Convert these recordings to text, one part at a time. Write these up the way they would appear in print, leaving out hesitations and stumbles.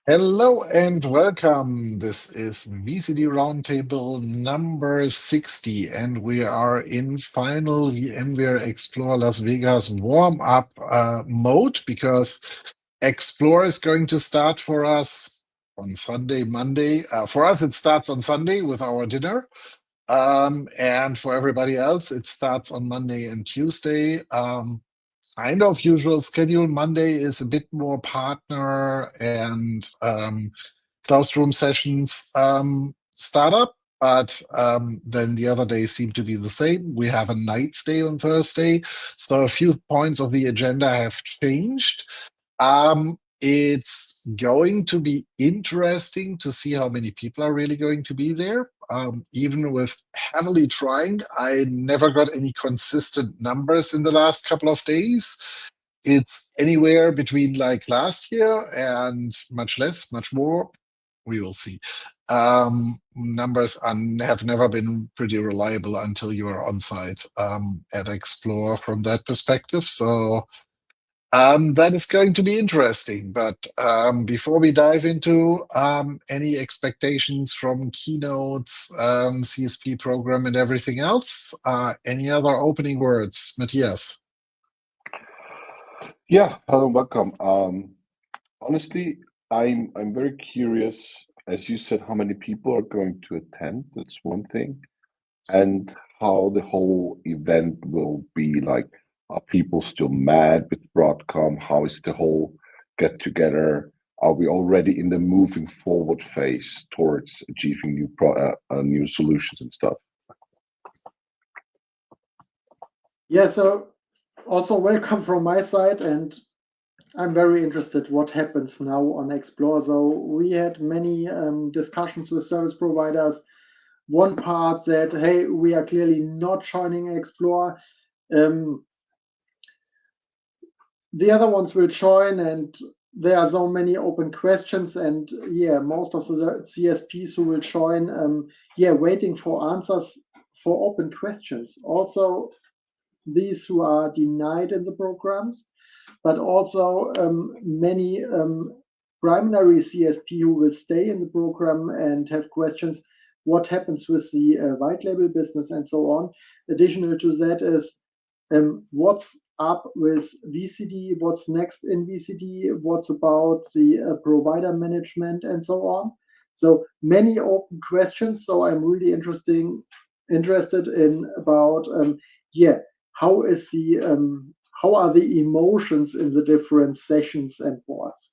Hello and welcome. This is VCD Roundtable number 60, and we are in final VMware Explore Las Vegas warm-up mode because Explore is going to start for us on Sunday, Monday. For us, it starts on Sunday with our dinner. And for everybody else, it starts on Monday and Tuesday. Kind of usual schedule. Monday is a bit more partner and classroom sessions startup, but then the other days seem to be the same. We have a night stay on Thursday, so a few points of the agenda have changed. It's going to be interesting to see how many people are really going to be there. Even with heavily trying, I never got any consistent numbers in the last couple of days. It's anywhere between like last year and much less, much more. We will see. Numbers have never been pretty reliable until you are on site at Explore from that perspective. So that is going to be interesting. But before we dive into any expectations from keynotes, CSP program, and everything else, any other opening words, Matthias? Yeah, hello, welcome. Honestly, I'm very curious, as you said, how many people are going to attend. That's one thing, and how the whole event will be like. Are people still mad with Broadcom? How is the whole get together? Are we already in the moving forward phase towards achieving new solutions and stuff? Yeah, so also welcome from my side, and I'm very interested what happens now on Explore. So we had many discussions with service providers. One part that, hey, we are clearly not joining Explore. The other ones will join, and there are so many open questions. And yeah, most of the CSPs who will join, waiting for answers for open questions. Also, these who are denied in the programs, but also many primary CSP who will stay in the program and have questions. What happens with the white label business and so on? Additional to that is what's up with VCD, what's next in VCD, what's about the provider management and so on. So many open questions. So I'm really interested in about how is the how are the emotions in the different sessions and boards?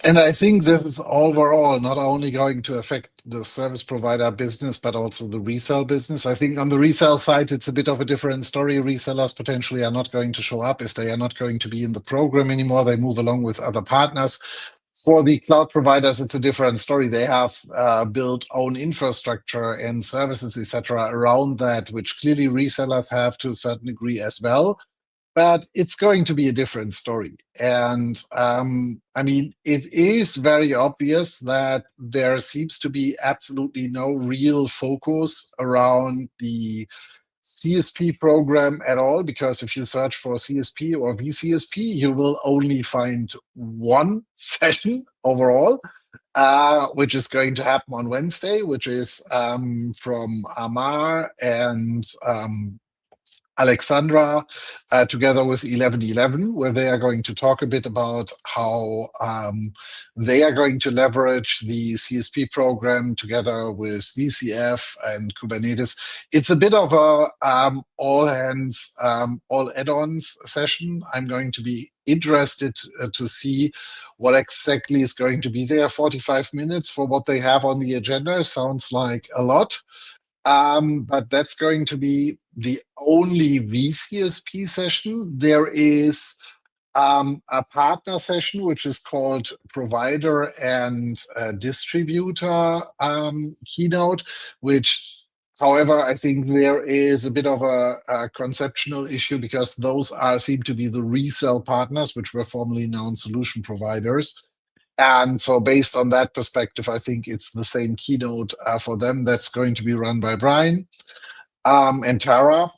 And I think this is overall not only going to affect the service provider business, but also the resale business. I think on the resale side, it's a bit of a different story. Resellers potentially are not going to show up if they are not going to be in the program anymore. They move along with other partners. For the cloud providers, it's a different story. They have built own infrastructure and services, etc., around that, which clearly resellers have to a certain degree as well. But it's going to be a different story. And I mean, it is very obvious that there seems to be absolutely no real focus around the CSP program at all, because if you search for CSP or vCSP, you will only find one session overall, which is going to happen on Wednesday, which is from Amar and Alexandra, together with 1111, where they are going to talk a bit about how they are going to leverage the CSP program together with VCF and Kubernetes. It's a bit of a all hands, all add-ons session. I'm going to be interested to see what exactly is going to be there. 45 minutes for what they have on the agenda sounds like a lot. But that's going to be the only vCSP session. There is a partner session, which is called Provider and Distributor Keynote, which, however, I think there is a bit of a conceptual issue because those seem to be the resale partners, which were formerly known solution providers. And so based on that perspective, I think it's the same keynote for them that's going to be run by Brian and Tara.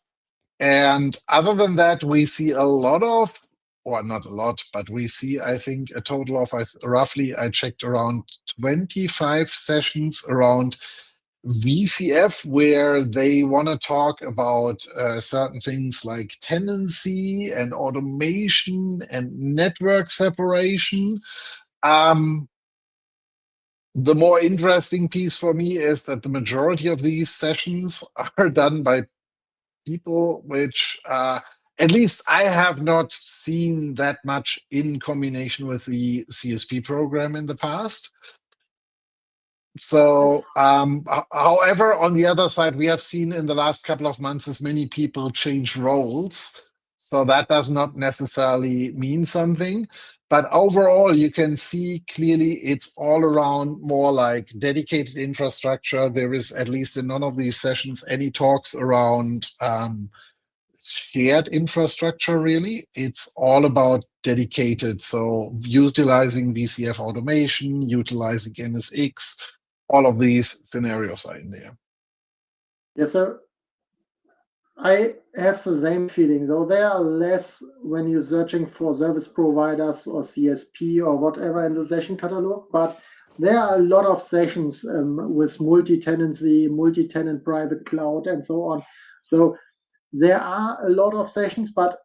And other than that, we see a lot of or not a lot, but we see, I think, a total of roughly, I checked, around 25 sessions around VCF, where they want to talk about certain things like tenancy and automation and network separation. The more interesting piece for me is that the majority of these sessions are done by people which, at least I have not seen that much in combination with the CSP program in the past. So, however, on the other side, we have seen in the last couple of months as many people change roles. So that does not necessarily mean something. But overall, you can see clearly it's all around more like dedicated infrastructure. There is, at least in none of these sessions, any talks around shared infrastructure, really. It's all about dedicated. So utilizing VCF automation, utilizing NSX, all of these scenarios are in there. Yeah, so I have the same feeling, though there are less when you're searching for service providers or CSP or whatever in the session catalog, but there are a lot of sessions with multi-tenancy, multi-tenant private cloud, and so on. So there are a lot of sessions, but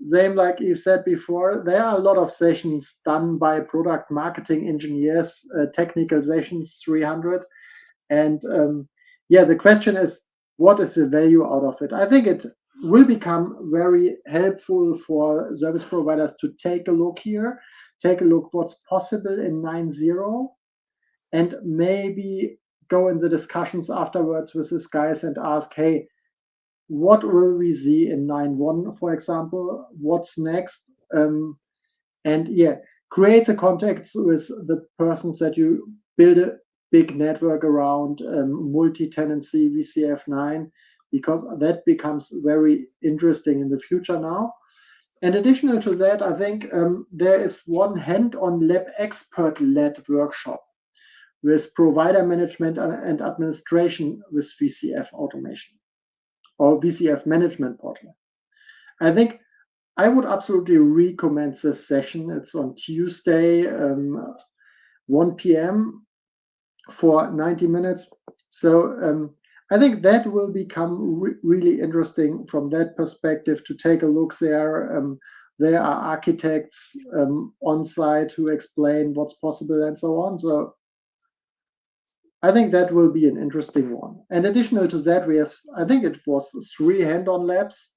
same like you said before, there are a lot of sessions done by product marketing engineers, technical sessions 300. And yeah, the question is, what is the value out of it? I think it will become very helpful for service providers to take a look here, take a look what's possible in 9.0, and maybe go in the discussions afterwards with these guys and ask, hey, what will we see in 9.1, for example? What's next? And yeah, create the contacts with the persons that you build a big network around, multi-tenancy VCF9, because that becomes very interesting in the future now. And additional to that, I think there is one hand-on lab expert-led workshop with provider management and administration with VCF automation or VCF management portal. I think I would absolutely recommend this session. It's on Tuesday, 1 p.m. for 90 minutes. So I think that will become really interesting from that perspective to take a look there. There are architects on site who explain what's possible and so on. So I think that will be an interesting one. And additional to that, we have, I think it was 3 hand-on labs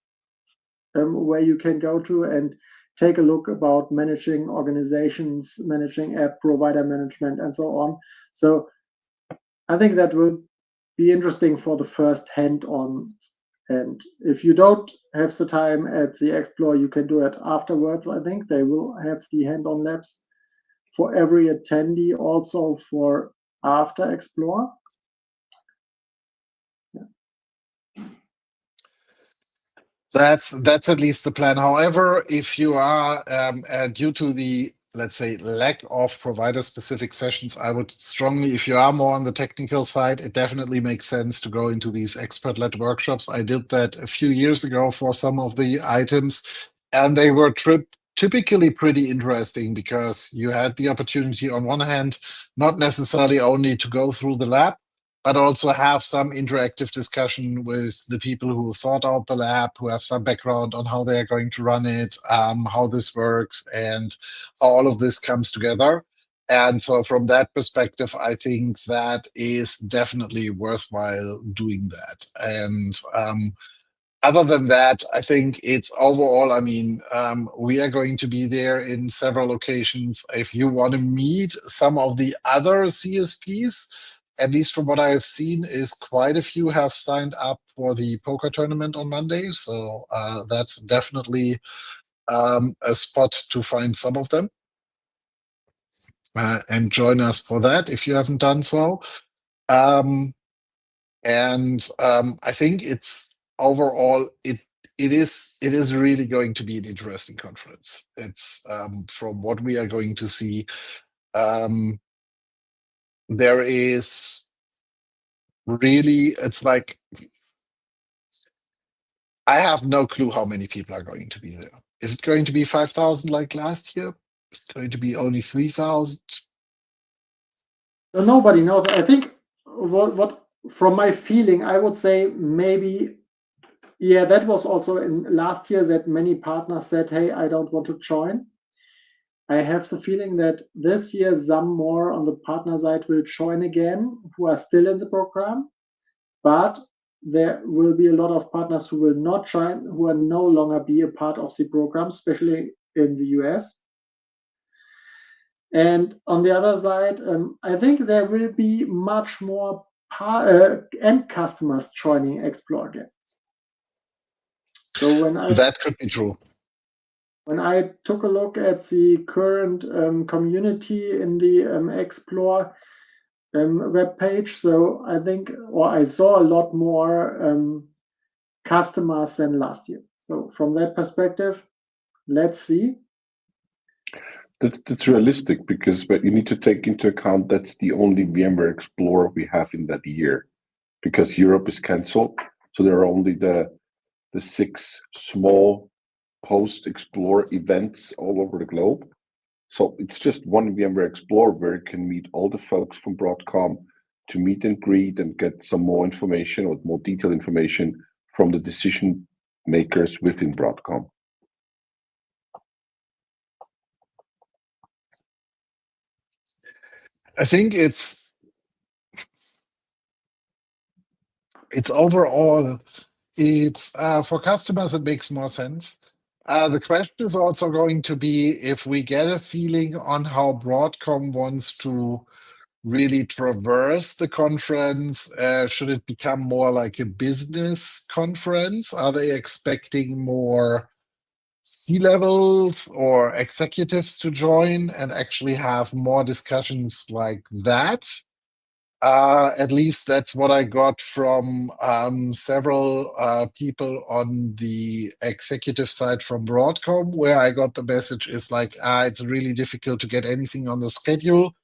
where you can go to and take a look about managing organizations, managing app provider management, and so on. So I think that will be interesting for the first hand-on. And if you don't have the time at the Explore, you can do it afterwards. I think they will have the hand-on labs for every attendee, also for after Explore. That's at least the plan. However, if you are due to the, let's say, lack of provider-specific sessions, I would strongly, if you are more on the technical side, it definitely makes sense to go into these expert-led workshops. I did that a few years ago for some of the items, and they were typically pretty interesting because you had the opportunity, on one hand, not necessarily only to go through the lab, but also have some interactive discussion with the people who thought out the lab, who have some background on how they're going to run it, how this works, and how all of this comes together. And so from that perspective, I think that is definitely worthwhile doing that. And other than that, I think it's overall, I mean, we are going to be there in several locations. If you want to meet some of the other CSPs, at least from what I have seen, is quite a few have signed up for the poker tournament on Monday. So that's definitely a spot to find some of them. And join us for that if you haven't done so. And I think it's overall, it is really going to be an interesting conference. It's from what we are going to see. There is really, it's like, I have no clue how many people are going to be there. Is it going to be 5,000 like last year? Is it going to be only 3,000? So nobody knows. I think what from my feeling, I would say maybe, yeah, that was also in last year that many partners said, hey, I don't want to join. I have the feeling that this year some more on the partner side will join again, who are still in the program, but there will be a lot of partners who will not join, who will no longer be a part of the program, especially in the US. And on the other side, I think there will be much more end customers joining Explore again. So that could be true. When I took a look at the current community in the Explore web page, so I think, or I saw a lot more customers than last year. So from that perspective, let's see. That's realistic, because but you need to take into account that's the only VMware Explorer we have in that year, because Europe is cancelled, so there are only the 6 small post-Explorer events all over the globe. So it's just one VMware Explorer where you can meet all the folks from Broadcom to meet and greet and get some more information or more detailed information from the decision makers within Broadcom. I think it's overall, it's for customers, it makes more sense. The question is also going to be if we get a feeling on how Broadcom wants to really traverse the conference. Should it become more like a business conference? Are they expecting more C-levels or executives to join and actually have more discussions like that? At least that's what I got from several people on the executive side from Broadcom, where I got the message is like, it's really difficult to get anything on the schedule.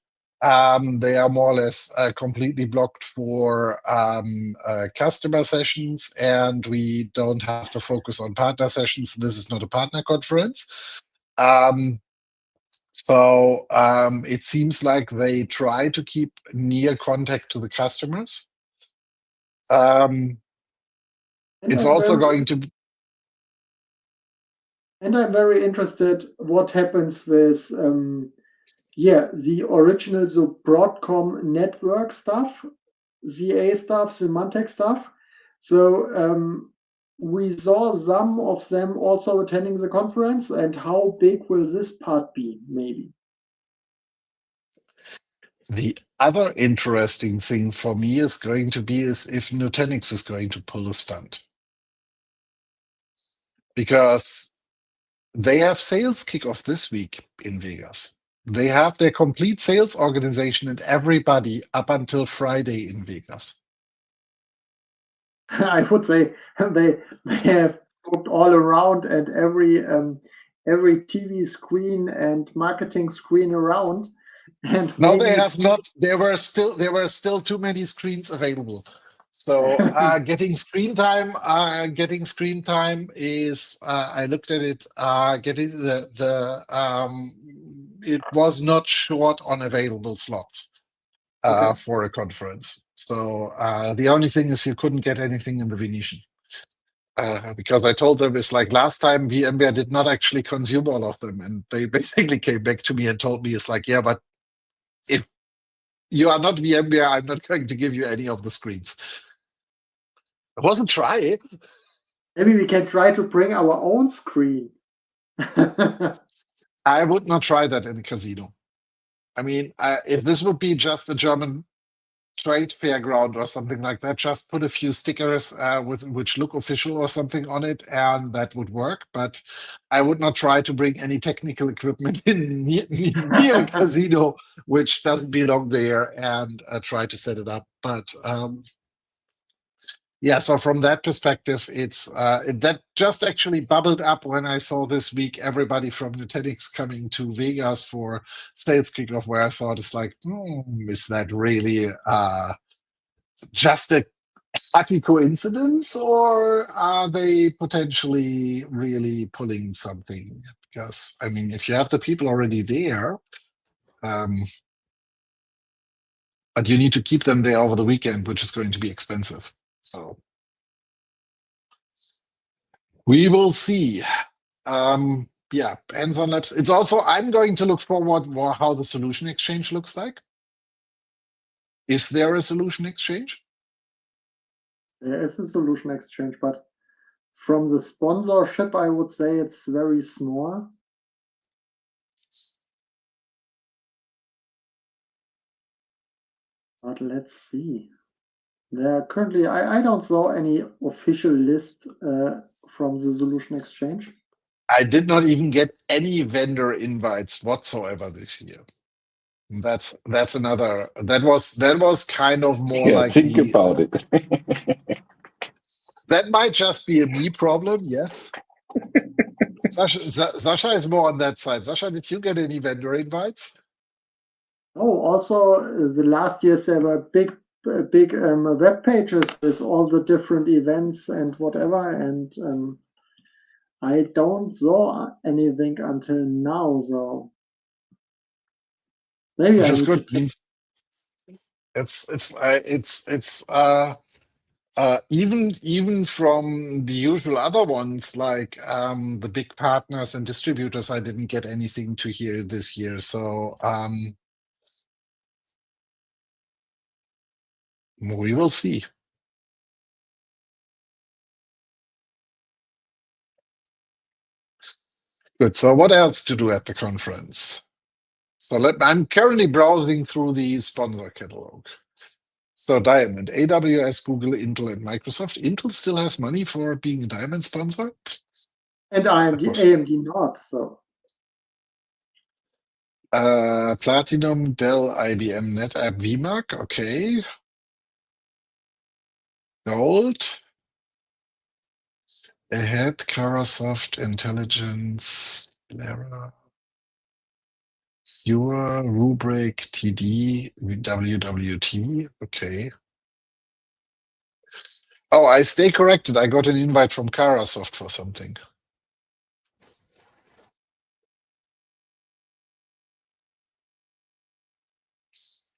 They are more or less completely blocked for customer sessions, and we don't have to focus on partner sessions. This is not a partner conference. So it seems like they try to keep near contact to the customers. It's also going to be. And I'm very interested what happens with the original, so Broadcom network stuff, ZA stuff, Symantec stuff. So we saw some of them also attending the conference, and how big will this part be, maybe? The other interesting thing for me is going to be is if Nutanix is going to pull a stunt. Because they have sales kickoff this week in Vegas. They have their complete sales organization and everybody up until Friday in Vegas. I would say they have looked all around, and every TV screen and marketing screen around. And no, they have not. There were still too many screens available. So getting screen time is. I looked at it. Getting it was not short on available slots for a conference. So the only thing is you couldn't get anything in the Venetian. Because I told them it's like last time VMware did not actually consume all of them, and they basically came back to me and told me it's like, yeah, but if you are not VMware, I'm not going to give you any of the screens. I wasn't trying. Maybe we can try to bring our own screen. I would not try that in a casino. I mean, if this would be just a German trade fairground or something like that, just put a few stickers with which look official or something on it, and that would work. But I would not try to bring any technical equipment in near a casino which doesn't belong there and try to set it up. But yeah, so from that perspective, it's that just actually bubbled up when I saw this week everybody from Nutanix coming to Vegas for sales kickoff, where I thought it's like, is that really just a happy coincidence, or are they potentially really pulling something? Because, I mean, if you have the people already there, but you need to keep them there over the weekend, which is going to be expensive. So we will see. Yeah, hands-on labs. It's also, I'm going to look forward more how the solution exchange looks like. Is there a solution exchange? There is a solution exchange, but from the sponsorship, I would say it's very small. But let's see. There are currently, I don't know any official list from the solution exchange. I did not even get any vendor invites whatsoever this year. That's another. That was kind of more like think about it. That might just be a me problem. Yes. Sasha is more on that side. Sasha, did you get any vendor invites? Oh, also the last years there were big web pages with all the different events and whatever, and I don't saw anything until now, so maybe Which I is need good. to check. It's even from the usual other ones like the big partners and distributors, I didn't get anything to hear this year. So we will see. Good. So what else to do at the conference? So I'm currently browsing through the sponsor catalog. So Diamond, AWS, Google, Intel, and Microsoft. Intel still has money for being a Diamond sponsor. And AMD not, so. Platinum, Dell, IBM, NetApp, VMware. Okay. Gold. Ahead, Carasoft, Intelligence, Lara, Pure, Rubrik, TD, WWT. Okay. Oh, I stay corrected. I got an invite from Carasoft for something.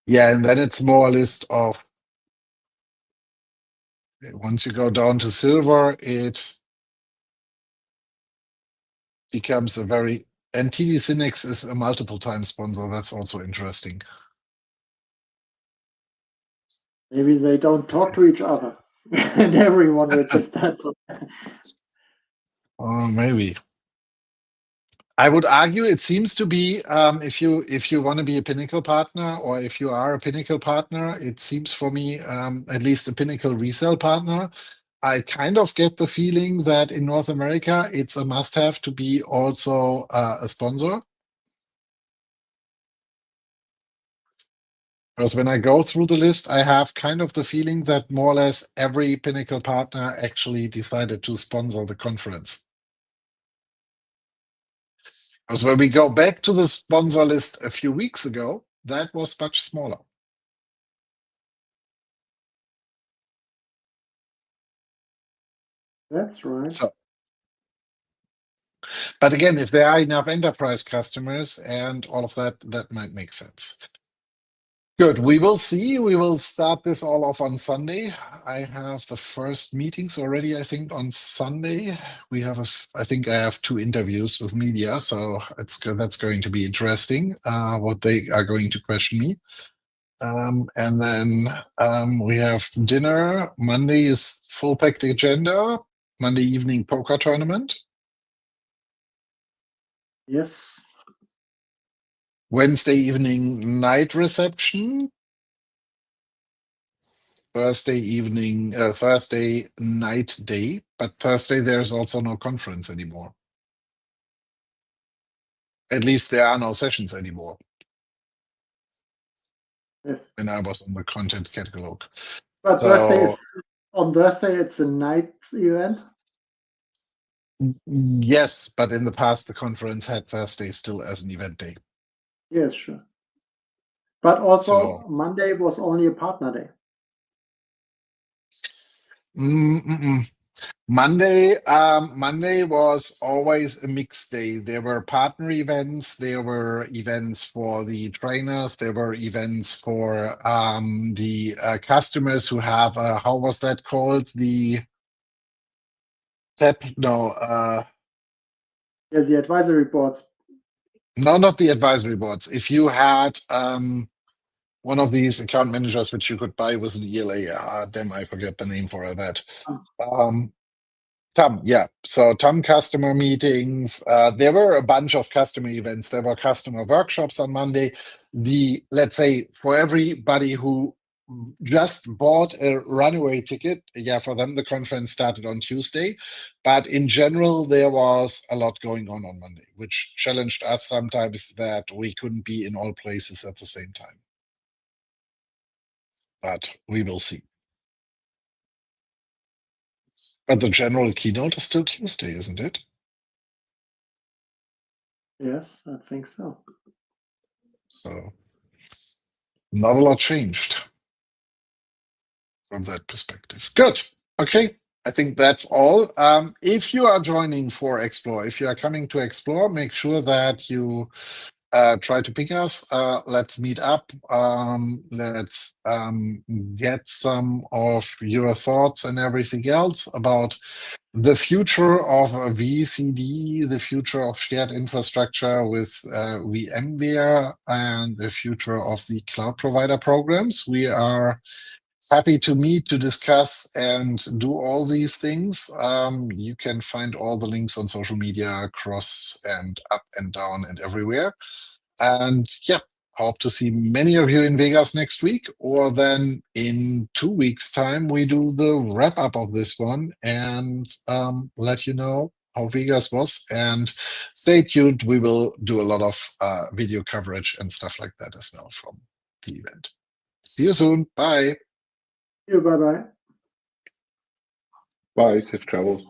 Yeah, and then it's more a list of, once you go down to silver, it becomes a very, and TD Synnex is a multiple time sponsor. That's also interesting. Maybe they don't talk to each other and everyone registered. Oh, maybe. I would argue it seems to be if you want to be a Pinnacle partner, or if you are a Pinnacle partner, it seems for me at least a Pinnacle resale partner. I kind of get the feeling that in North America it's a must-have to be also a sponsor. Because when I go through the list, I have kind of the feeling that more or less every Pinnacle partner actually decided to sponsor the conference. Because when we go back to the sponsor list a few weeks ago, that was much smaller. That's right. So, but again, if there are enough enterprise customers and all of that, that might make sense. Good. We will see. We will start this all off on Sunday. I have the first meetings already, I think, on Sunday. We have, I think I have 2 interviews with media, so that's going to be interesting, what they are going to question me. And then we have dinner. Monday is full packed agenda. Monday evening poker tournament. Yes. Wednesday evening night reception. Thursday evening, Thursday night day, but Thursday there's also no conference anymore. At least there are no sessions anymore. Yes. And I was on the content catalog. But So on Thursday it's a night event. yes, but in the past the conference had Thursday still as an event day. Yes, sure. But also Monday was only a partner day. Monday was always a mixed day. There were partner events, there were events for the trainers, there were events for the customers who have how was that called? The TEP? No, Yeah, the advisory boards. no, not the advisory boards. If you had one of these account managers which you could buy with an ELA, damn, I forget the name for that. TAM, yeah. So TAM customer meetings. There were a bunch of customer events. There were customer workshops on Monday. Let's say for everybody who just bought a runaway ticket, yeah, for them the conference started on Tuesday. But in general, there was a lot going on Monday, which challenged us sometimes that we couldn't be in all places at the same time. But we will see. But the general keynote is still Tuesday, isn't it? Yes, I think so. So not a lot changed from that perspective. Good. Okay. I think that's all. If you are joining for Explore, if you are coming to Explore, make sure that you try to pick us. Let's meet up. Let's get some of your thoughts and everything else about the future of vCD, the future of shared infrastructure with VMware, and the future of the cloud provider programs. We are happy to meet, to discuss, and do all these things. You can find all the links on social media across and up and down and everywhere. And yeah, hope to see many of you in Vegas next week, or then in 2 weeks' time, we do the wrap up of this one and let you know how Vegas was. And stay tuned. We will do a lot of video coverage and stuff like that as well from the event. See you soon. Bye. Bye-bye. Bye, safe travels.